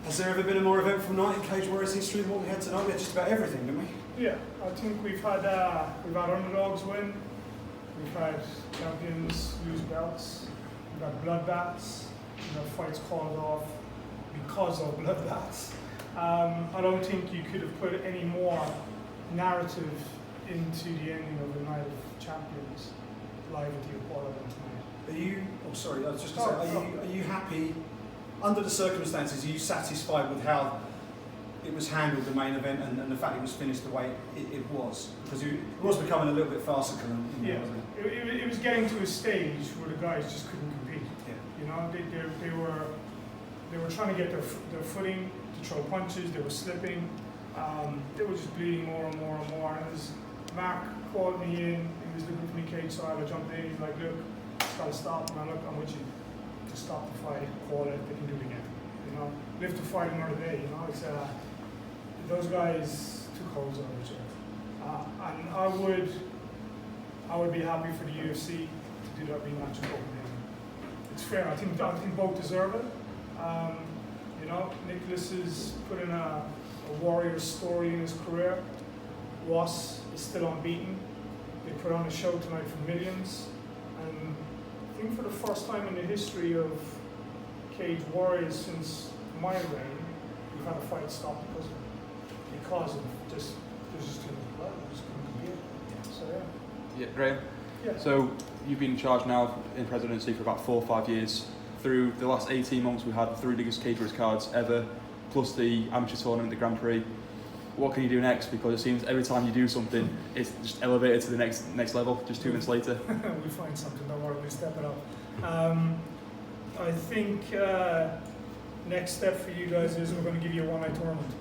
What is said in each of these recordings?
Has there ever been a more eventful night in Cage Warriors history than what we had tonight? We had just about everything, didn't we? Yeah, I think we've had underdogs win, we've had champions lose belts, we've had bloodbaths, we've had fights called off because of bloodbaths. I don't think you could have put any more narrative into the ending of the Night of Champions live at the Boylan tonight. Are you? Oh, sorry. I was just going to say. Are you happy under the circumstances? Are you satisfied with how it was handled, the main event, and the fact it was finished the way it was? Because it was becoming a little bit farcical. Yeah, it was getting to a stage where the guys just couldn't compete. Yeah. You know, they were trying to get their footing to throw punches. They were slipping. They were just bleeding more and more and more. And as Mark called me in, he was looking for me cage, so I jumped in. He's like, "Look, it's got to stop." And I'm with you. To stop the fight, call it. They can do it again. You know, live to fight another day. You know, it's those guys took holds on each other, and I would be happy for the UFC to do that rematch in Copenhagen. It's fair. I think both deserve it. You know, Nicholas has put in a warrior story in his career. Ross is still unbeaten. They put on a show tonight for millions, and I think for the first time in the history of Cage Warriors since my reign, we've had a fight stop because of just there's just too much blood. We just couldn't compete. So yeah. Yeah, Graham. Yeah. So you've been in charge now in presidency for about 4 or 5 years. Through the last 18 months, we've had the 3 biggest Cage Warriors cards ever, plus the amateur tournament, the Grand Prix. What can you do next? Because it seems every time you do something, it's just elevated to the next level. Just 2 minutes later. We'll find something. Don't worry, we'll step it up. I think next step for you guys is we're going to give you a one-night tournament.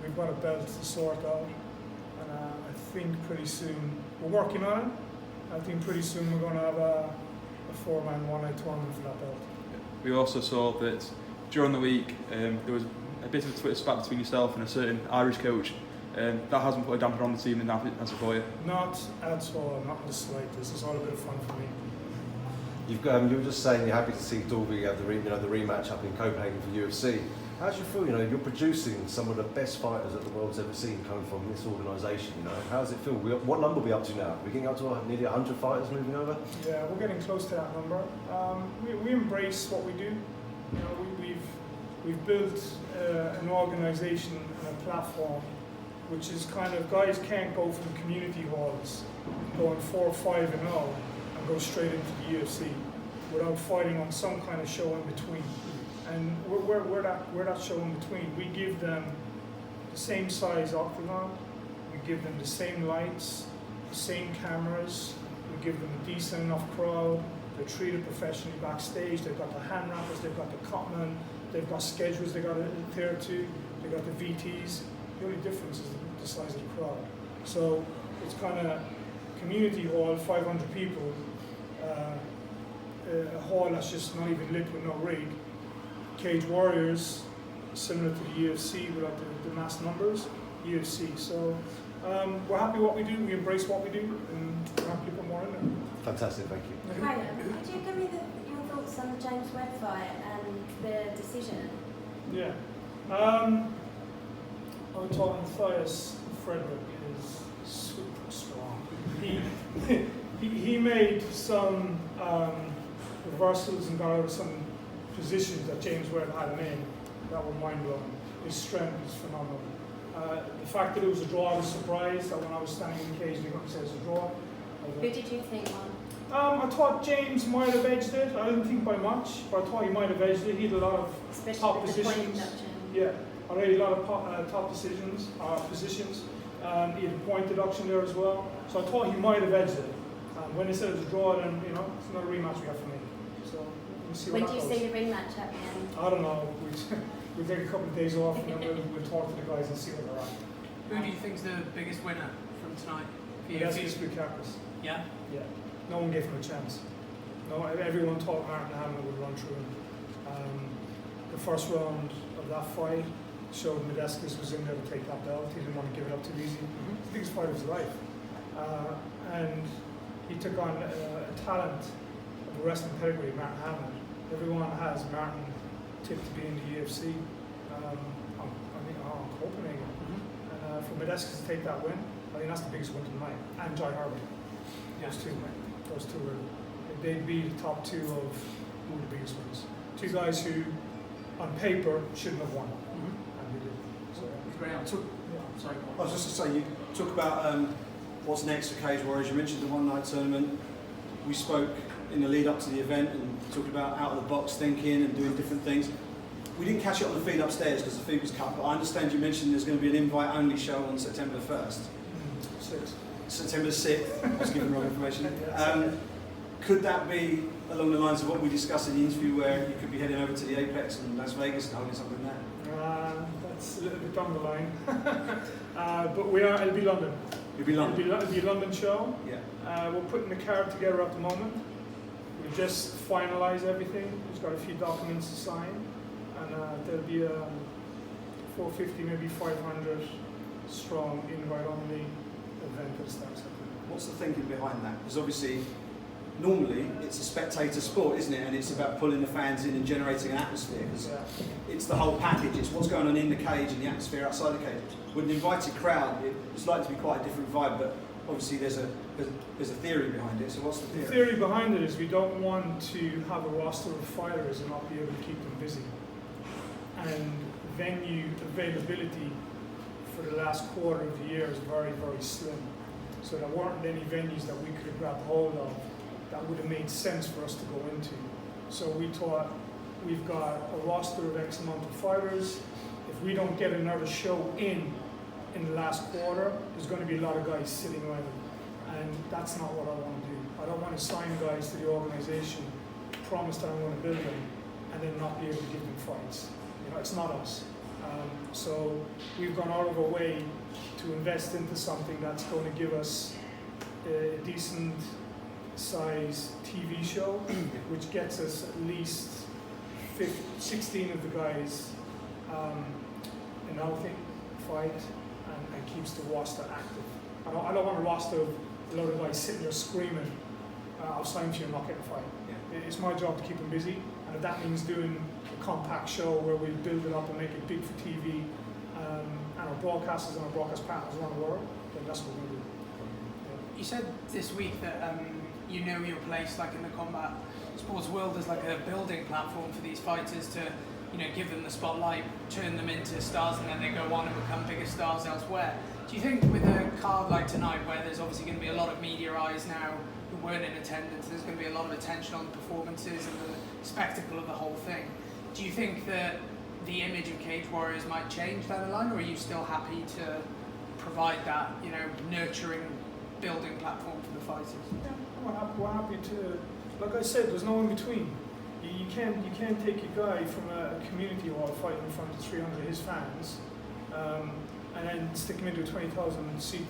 We've got a belt to sort out, and I think pretty soon we're working on it. I think pretty soon we're going to have a 4-man one-night tournament for that belt. We also saw that during the week there was a bit of a Twitter spat between yourself and a certain Irish coach. That hasn't put a damper on the team enough as a for you? Not at all, not in the slightest. It's all a bit of fun for me. You were just saying you're happy to see Dalby have the rematch up in Copenhagen for UFC. How do you feel? You know, you're producing some of the best fighters that the world's ever seen coming from this organisation. You know, how does it feel? What number are we up to now? We're getting up to nearly 100 fighters moving over. Yeah, we're getting close to that number. We embrace what we do. You know, we've built an organisation and a platform, which is kind of guys can't go from community halls, going 4 or 5 and 0, and go straight into the UFC without fighting on some kind of show in between. And we're that show in between. We give them the same size octagon, we give them the same lights, the same cameras, we give them a decent enough crowd, they're treated professionally backstage, they've got the hand wrappers, they've got the cutman, they've got schedules they got to adhere to, they've got the VTs. The only difference is the size of the crowd. So it's kind of community hall, 500 people, a hall that's just not even lit with no rig. Cage Warriors, similar to the UFC without the mass numbers, UFC. So we're happy what we do, we embrace what we do, and we're happy to put more in there. Fantastic, thank you. Hi, could you give me your thoughts on the James Webb fight and the decision? Yeah. I thought Matthias Frederick is super strong. He made some reversals and got out of some positions that James Webb had him in that were mind-blowing. His strength is phenomenal. The fact that it was a draw, I was surprised that when I was standing in the cage, they couldn't say it was a draw. Who did you think won? I thought James might have edged it. I didn't think by much, but I thought he might have edged it. He had a lot of Especially top with the point positions. deduction. Yeah, already a lot of top positions. He had a point deduction there as well. So I thought he might have edged it. When they said it was a draw, then it's another rematch we have for me. So we'll see When what do you that goes. see the rematch happening? I don't know. We'll take a couple of days off and then we'll talk to the guys and see where they're at. Who do you think's the biggest winner from tonight? That's just Bukakis. Yeah? Yeah. No one gave him a chance. No, everyone thought Martin Hamlin would run through him. The first round of that fight showed Modescus was in there to take that belt. He didn't want to give it up too easy. It's the biggest fight of his life. And he took on a talent of a wrestling pedigree, Martin Hamlin. Everyone has Martin tip to be in the UFC. I think on Copenhagen. And for Medeski to take that win, I think that's the biggest win tonight. And Jai Harvey. Those two were, they'd be the top two of one of the biggest wins. Two guys who, on paper, shouldn't have won. And they did. So, Sorry. I was just to say, you talk about what's next for Cage Warriors. You mentioned the one-night tournament. We spoke in the lead up to the event and talked about out-of-the-box thinking and doing different things. We didn't catch it on the feed upstairs because the feed was cut, but I understand you mentioned there's going to be an invite-only show on September the 1st. September the 6th. I was giving the wrong information. Could that be along the lines of what we discussed in the interview, where you could be heading over to the Apex in Las Vegas and holding something there? That's a little bit down the line. But it'll be London. It'll be London. It'll be a London show. Yeah. We're putting the card together at the moment. We just finalised everything. We've got a few documents to sign. And there'll be a 450, maybe 500 strong invite-only event that starts up. What's the thinking behind that? Because obviously, normally it's a spectator sport, isn't it? And it's about pulling the fans in and generating an atmosphere. Because it's the whole package. It's what's going on in the cage and the atmosphere outside the cage. With an invited crowd, it's likely to be quite a different vibe. But obviously, there's a theory behind it. So what's the theory? The theory behind it is we don't want to have a roster of fighters and not be able to keep them busy. And venue availability for the last quarter of the year is very, very slim. So there weren't any venues that we could have grabbed hold of that would have made sense for us to go into. So we thought, we've got a roster of X amount of fighters. If we don't get another show in the last quarter, there's going to be a lot of guys sitting around. And that's not what I want to do. I don't want to sign guys to the organization, promise that I'm going to build them, and then not be able to give them fights. It's not us. So we've gone out of our way to invest into something that's going to give us a decent size TV show, which gets us at least 16 of the guys in outing, fight, and keeps the roster active. I don't want a roster of a lot of guys sitting there screaming, I'll sign to you and not get a fight. Yeah. It's my job to keep them busy, and if that means doing a compact show where we build it up and make it big for TV, and our broadcasters and our broadcast partners around the world, then that's what we're going to do. You said this week that you know your place, like in the combat sports world, as like a building platform for these fighters to, give them the spotlight, turn them into stars, and then they go on and become bigger stars elsewhere. Do you think with a card like tonight, where there's obviously going to be a lot of media eyes now who weren't in attendance, there's going to be a lot of attention on the performances and the spectacle of the whole thing, do you think that the image of Cage Warriors might change down the line, or are you still happy to provide that, nurturing, building platform for the fighters? Yeah, we're happy to. Like I said, there's no in between. You can't take a guy from a community hall fighting in front of 300 of his fans, and then stick him into a 20,000 seat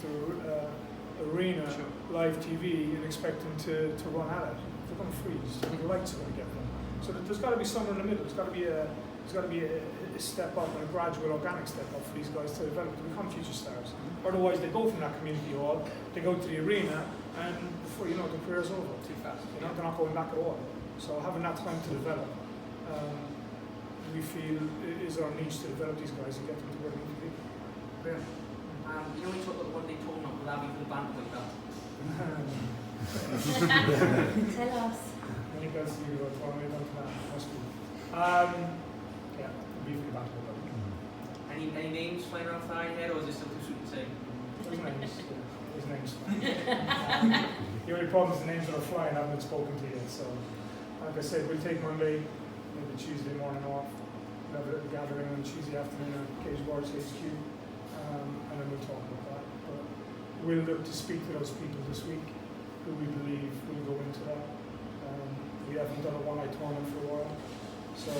arena, live TV, and expect him to run at it. They're going to freeze. The lights are going to get them. So there's got to be somewhere in the middle. There's got to be a step up and a gradual, organic step up for these guys to develop to become future stars. Otherwise, they go from that community hall, they go to the arena, and before you know it, their career's over. Too fast. They're not going back at all. So having that time to develop, we feel is our niche to develop these guys and get them to where they need to be. Brilliant. You only talk about the one-day tournament without me for the band like that. Tell us. Any guys see you about following on to that? That's good. Yeah, be for the band like that. Any names flying around the head, or is it still too soon to say? There's names. There's names. The only problem is the names that are flying haven't been spoken to yet. So, like I said, we'll take Monday, maybe Tuesday morning off. We'll have a little gathering on Tuesday afternoon at Cage Warriors HQ, and then we'll talk about that. But we'll look to speak to those people this week who we believe will go into that. We haven't done a one-night tournament for a while, so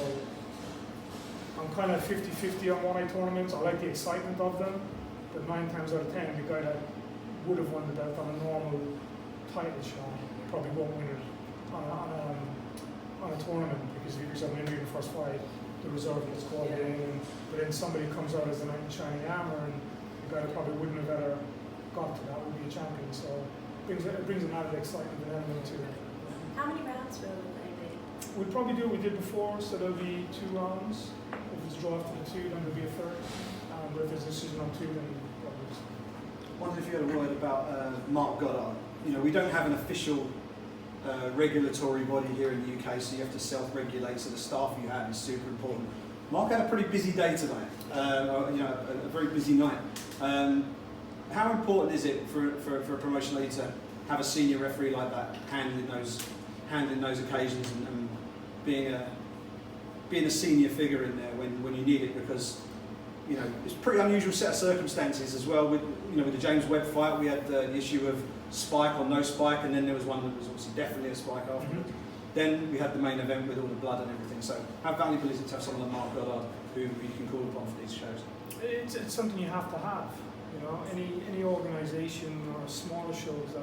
I'm kind of 50-50 on one-night tournaments. I like the excitement of them, but 9 times out of 10, the guy that would have won the belt on a normal title shot probably won't win it on a tournament, because if you yourself an injury in the first fight, the reserve gets called in, but then somebody comes out as the knight in shining armour, and the guy that probably wouldn't have ever got to that would be a champion. So it brings an added excitement and element to it. How many rounds will they be? we'll probably do what we did before, so there'll be 2 rounds. If it's a draw after the 2, then there'll be a third. But if there's a decision on 2, then probably just... I wonder if you had a word about Mark Goddard. You know, we don't have an official regulatory body here in the UK, so you have to self-regulate, so the staff you have is super important. Mark had a pretty busy day tonight, you know, a very busy night. How important is it for a promotion league to have a senior referee like that handling those occasions and being a senior figure in there when you need it? Because you know it's a pretty unusual set of circumstances as well. With the James Webb fight, we had the issue of spike or no spike, and then there was one that was obviously definitely a spike afterwards. Then we had the main event with all the blood and everything. So how valuable is it to have someone like Mark Goddard who you can call upon for these shows? It's something you have to have. You know, any organisation or smaller shows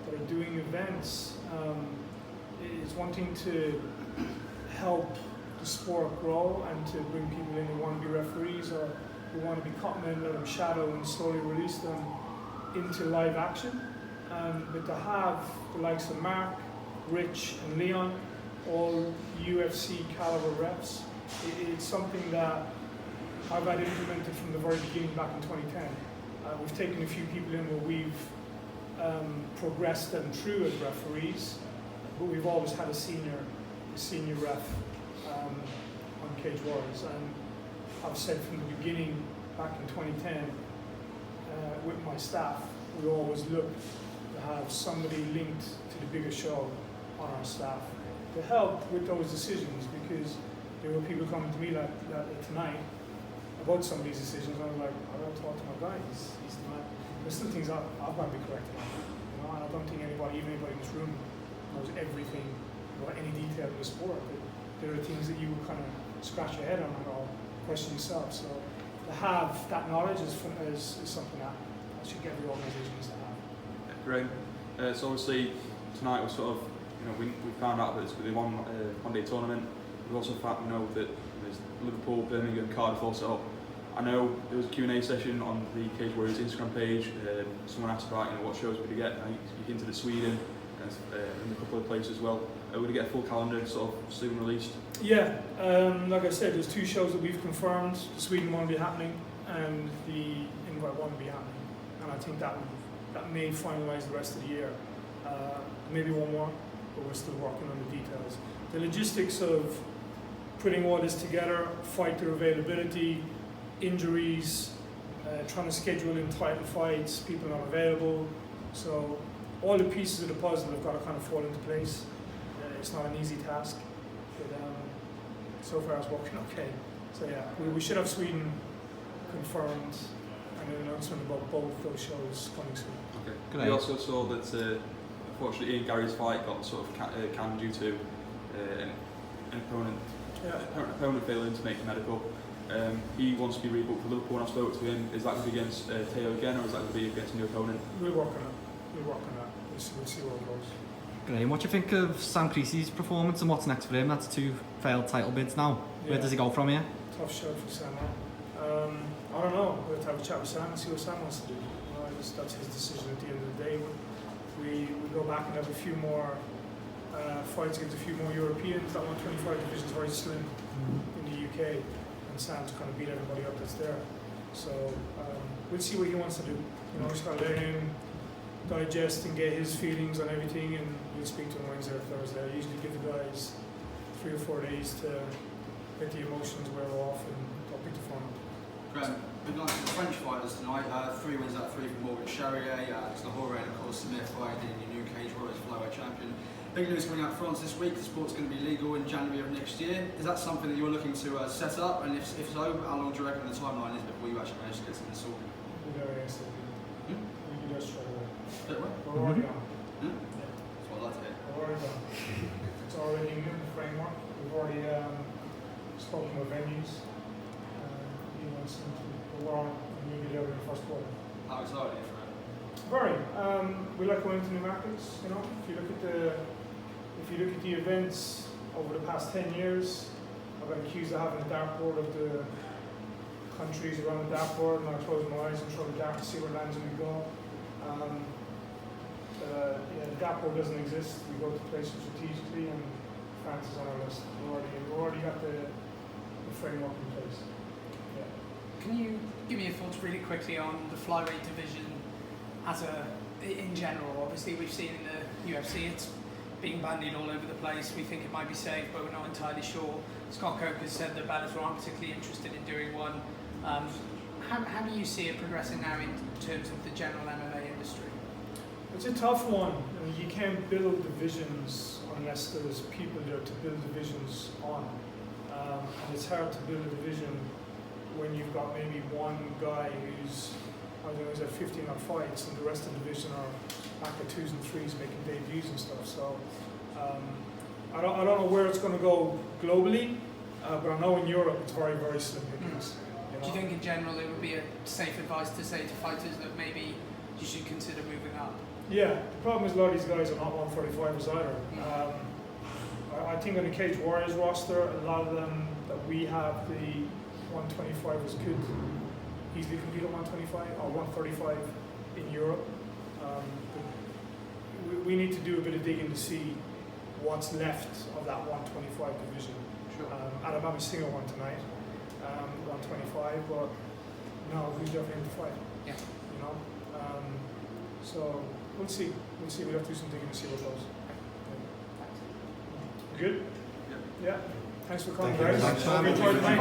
that are doing events is wanting to help the sport grow and to bring people in who want to be referees or who want to be cutmen and let them shadow and slowly release them into live action. But to have the likes of Mark, Rich and Leon, all UFC caliber reps, it's something that I've had implemented from the very beginning back in 2010. We've taken a few people in where we've progressed them through as referees, but we've always had a senior ref on Cage Warriors. And I've said from the beginning, back in 2010, with my staff, we always look to have somebody linked to the bigger show on our staff to help with those decisions, because there were people coming to me like tonight about some of these decisions, and I was like, I gotta talk to my guy. He's not. There's still things I've got to be corrected on. You know, and I don't think anybody, even anybody in this room, knows everything about any detail of the sport. But there are things that you will kind of scratch your head on or question yourself. So to have that knowledge is something that I should get every organisation needs to have. Yeah, great. So obviously tonight was sort of, we found out that it's the one-day tournament. We also found that there's Liverpool, Birmingham, Cardiff all set up. I know there was a Q&A session on the Cage Warriors Instagram page. Someone asked about what shows would you get. I think you hinted at Sweden and a couple of places as well. Would you get a full calendar sort of soon released? Yeah, like I said, there's 2 shows that we've confirmed. The Sweden one will be happening and the invite one will be happening. And I think that may finalise the rest of the year. Maybe one more, but we're still working on the details. The logistics of putting all this together, fighter availability, injuries, trying to schedule in title fights, people not available. So all the pieces of the puzzle have got to kind of fall into place. It's not an easy task, but so far it's working okay. So yeah, we should have Sweden confirmed and an announcement about both those shows coming soon. Okay. We also saw that unfortunately Ian Gary's fight got sort of canned due to an opponent failing to make the medical. He wants to be rebooked for Liverpool, and I spoke to him. Is that going to be against Teo again, or is that going to be against a new opponent? We'll work on it. We'll see where it goes. Graham, what do you think of Sam Creasy's performance and what's next for him? That's 2 failed title bids now. Yeah. Where does he go from here? Tough show for Sam. I don't know. We'll have to have a chat with Sam and see what Sam wants to do. That's his decision at the end of the day. We go back and have a few more fights against a few more Europeans. That 125 division is very slim in the UK, and Sam's kind of beat everybody up that's there. So we'll see what he wants to do. Just got to let him digest and get his feelings on everything, and we'll speak to him Wednesday or Thursday. I usually give the guys 3 or 4 days to let the emotions wear off, and I'll pick the phone up. Graham, we've got the French fighters tonight. 3 wins out of 3 from Morgan Charrier, Lahore, and of course Samir fighting your new Cage Warriors flyweight champion. Big news coming out of France this week. The sport's going to be legal in January of next year. Is that something that you're looking to set up? And if so, how long do you reckon the timeline is before you actually manage to get something sorted? We'll do it ASAP. We can do it straight away. Straight away? We're already on. Yeah. That's what I'd like to hear. We're already done. It's already in the framework. We've already spoken with venues. We're on, and we'll be there in the first quarter. How excited are you for it? Very. We like going into new markets. If you look at the events over the past 10 years, I've been accused of having a dartboard of the countries around the dartboard, and I close my eyes and throw the dart to see where it lands and we go. The dartboard doesn't exist. We go to places strategically and France is on our list. We've already got the framework in place. Yeah. Can you give me your thoughts really quickly on the flyweight division in general? Obviously, we've seen in the UFC it's being bandied all over the place. We think it might be safe, but we're not entirely sure. Scott Coker has said that Bellator aren't particularly interested in doing one. How do you see it progressing now in terms of the general MMA industry? It's a tough one. I mean, you can't build divisions unless there's people there to build divisions on. And it's hard to build a division when you've got maybe one guy who's, I don't know, he's had 15 odd fights and the rest of the division are back at 2s and 3s making debuts and stuff. So I don't know where it's going to go globally, but I know in Europe it's very, very slim pickings. Do you think in general it would be a safe advice to say to fighters that maybe you should consider moving up? Yeah, the problem is a lot of these guys are not 145ers either. I think on the Cage Warriors roster, a lot of them that we have, the 125ers could easily compete at 125 or 135 in Europe. We need to do a bit of digging to see what's left of that 125 division. Sure. Alabama Stinger won tonight, 125, but no, who's definitely in the fight? Yeah. You know, so we'll see. We'll have to do some digging to see what goes. Good? Yeah. Thanks for coming, Thank you guys. very much. Enjoyed playing.